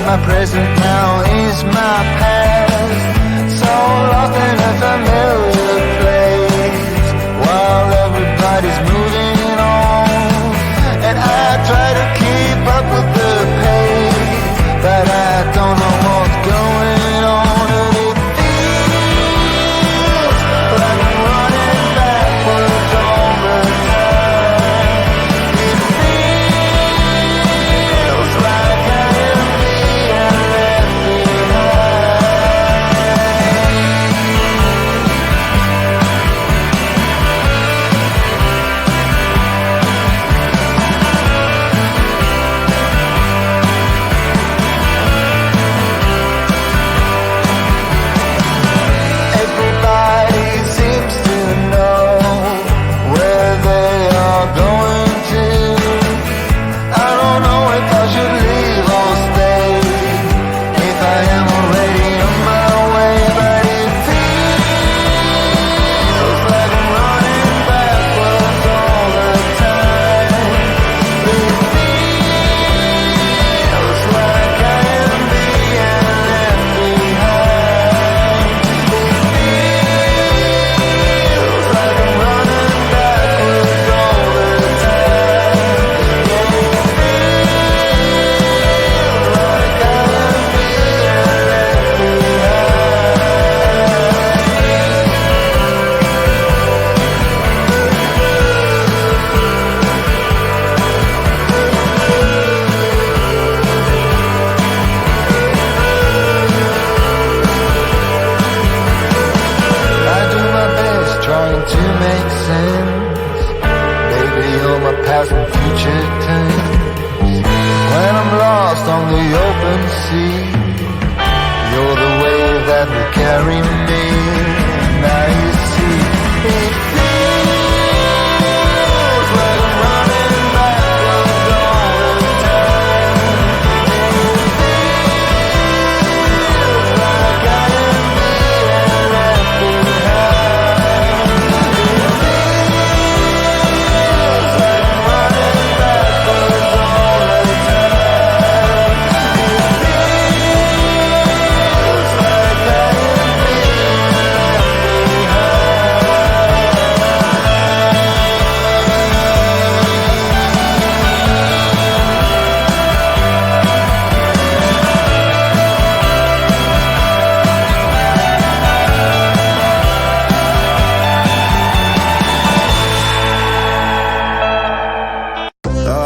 my present now is my past. So lost in a familiar place, while everybody's moving on. And I try to keep up with the pace, but I don't know what's going on. And it feels like I'm running backwards all the time. It feels like I am being left Everybody seems to know where they are going to. I don't know if I should leave or stay, if I am already on my way. But it feels like I'm running backwards all the time. It feels like I am being left behind. Feels like I'm running backwards all the time. Yeah, it feels like I am being left I do my best trying to make sense. Baby, you're my past and future tense. When I'm lost on the open sea, you're the wave that will carry me. Now you see, it feels like I'm running backwards all the time. It feels like I am being left behind. It feels like I'm running backwards all the time. It feels like I am being left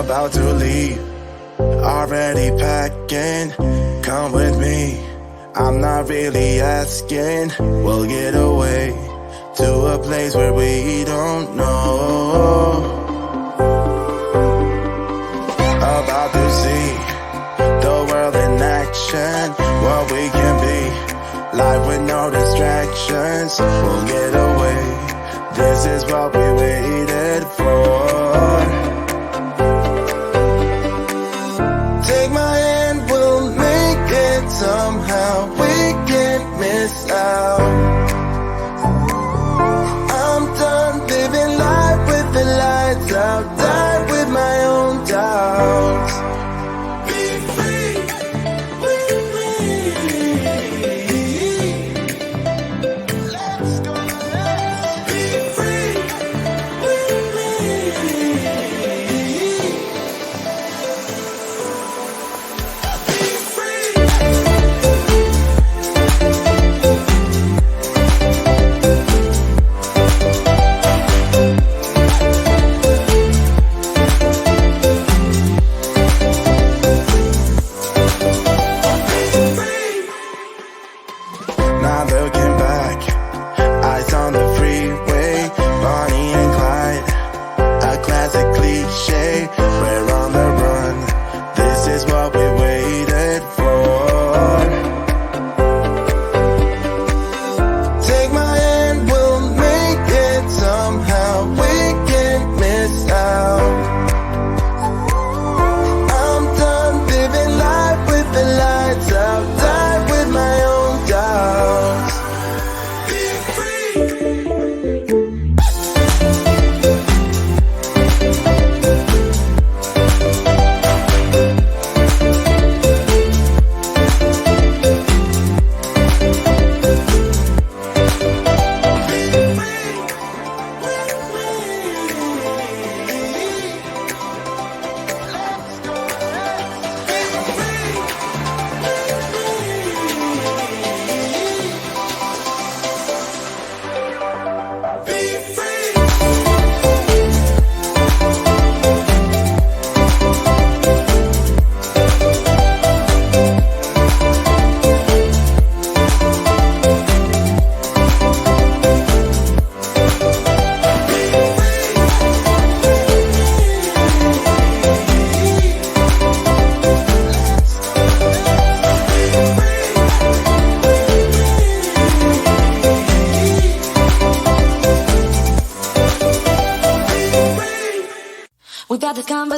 About to leave, already packing. Come with me, I'm not really asking. We'll get away to a place where we don't know. About to see the world in action, what we can be, life with no distractions. We'll get away, this is what we waited for. Take my hand, we'll make it somehow. We can't miss out. I'm done living life with the lights out. Die with my own doubts. Be free with me. Let's go, let's be free with me.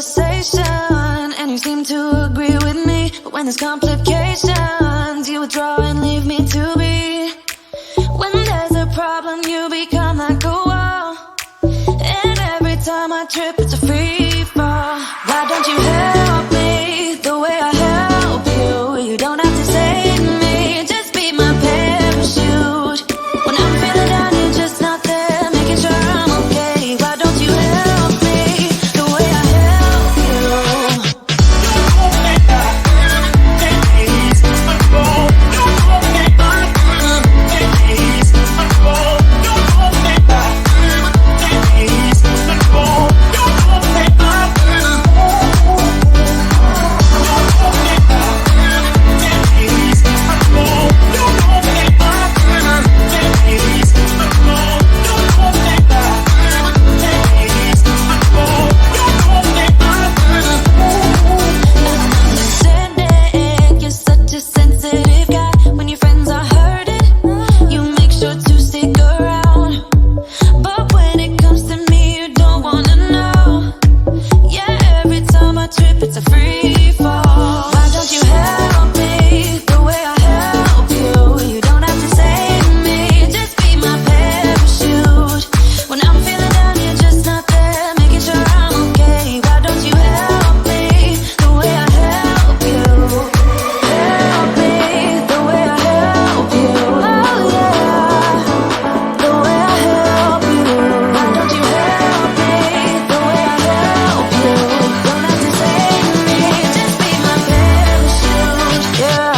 conversation, and you seem to agree with me. But when there's complications, you withdraw and leave me to be. When there's a problem, you become like a wall, and every time I trip, it's a free fall. Why don't you help me the way I help you? You don't have to save me, just be my parachute. When I'm feeling down, you're just not there, making sure I'm okay. Why don't you help me the way I help you? It's a free fall. Why don't you help me the way I help you? You don't have to save me, just be my parachute. When I'm feeling down, you're just not there, making sure I'm okay. Why don't you help me the way I help you? Help me the way I help you. Oh yeah, the way I help you. Why don't you help me the way I help you? Don't have to save me, just be my parachute, yeah.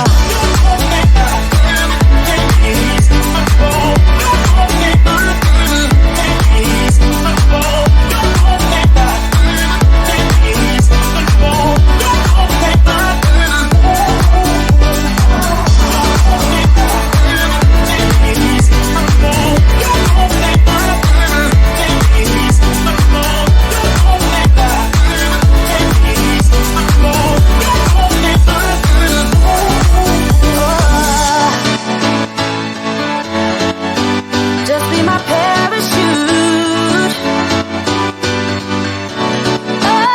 Just be my parachute. Oh,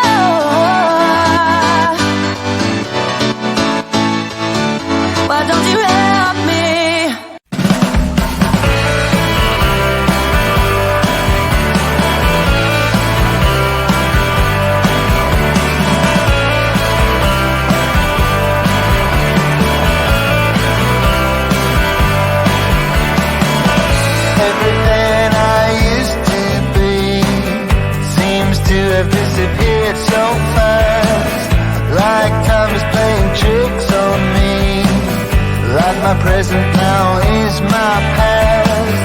why don't you help me? Everything I used to be seems to have disappeared so fast. Like time is playing tricks on me. Like my present now is my past.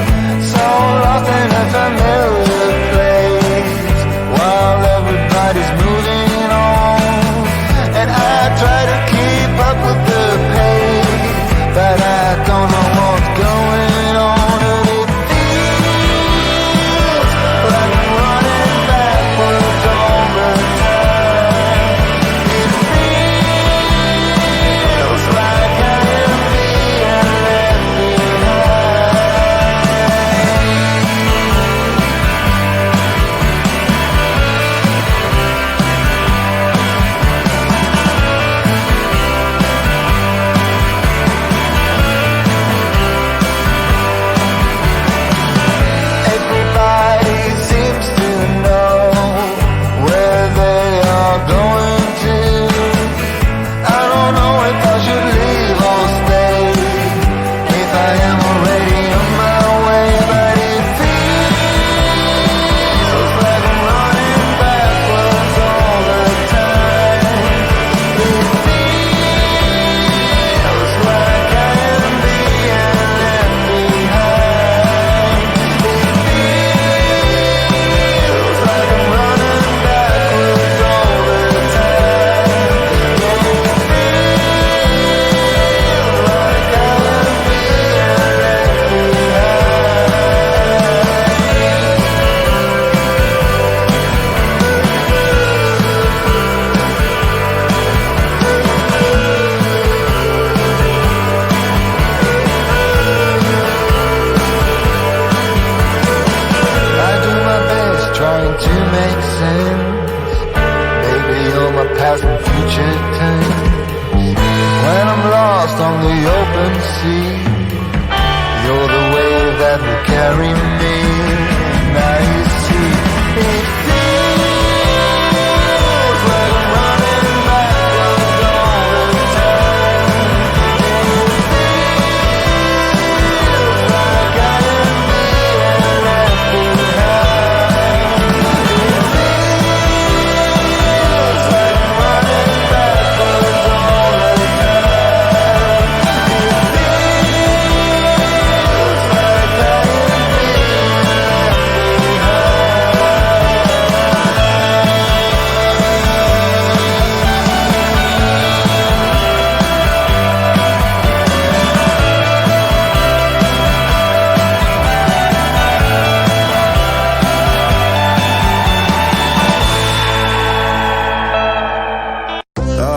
So lost in a familiar place, while everybody's moving on. And I try to keep up with the pace, but I don't know what's going on. And it feels like I'm running backwards all the time. It feels like I am being led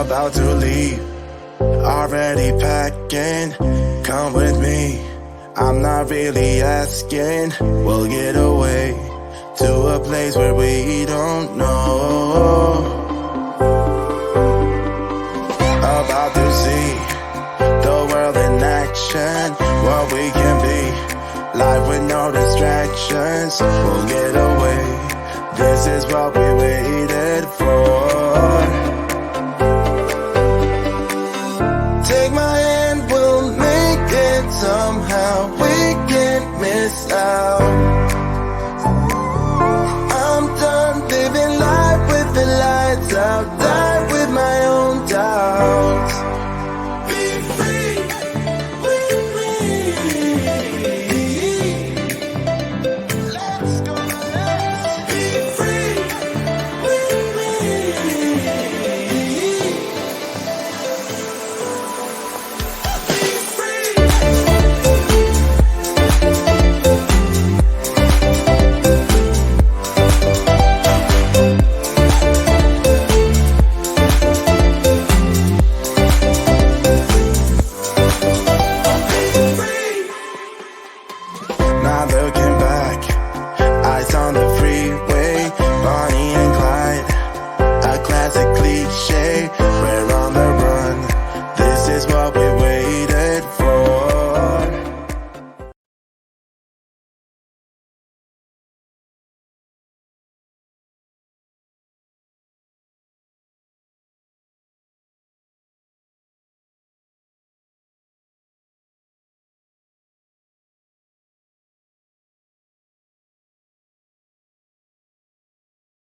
about to leave, already packing. Come with me, I'm not really asking. We'll get away to a place where we don't know. About to see the world in action, what we can be, life with no distractions. We'll get away, this is what we waited for.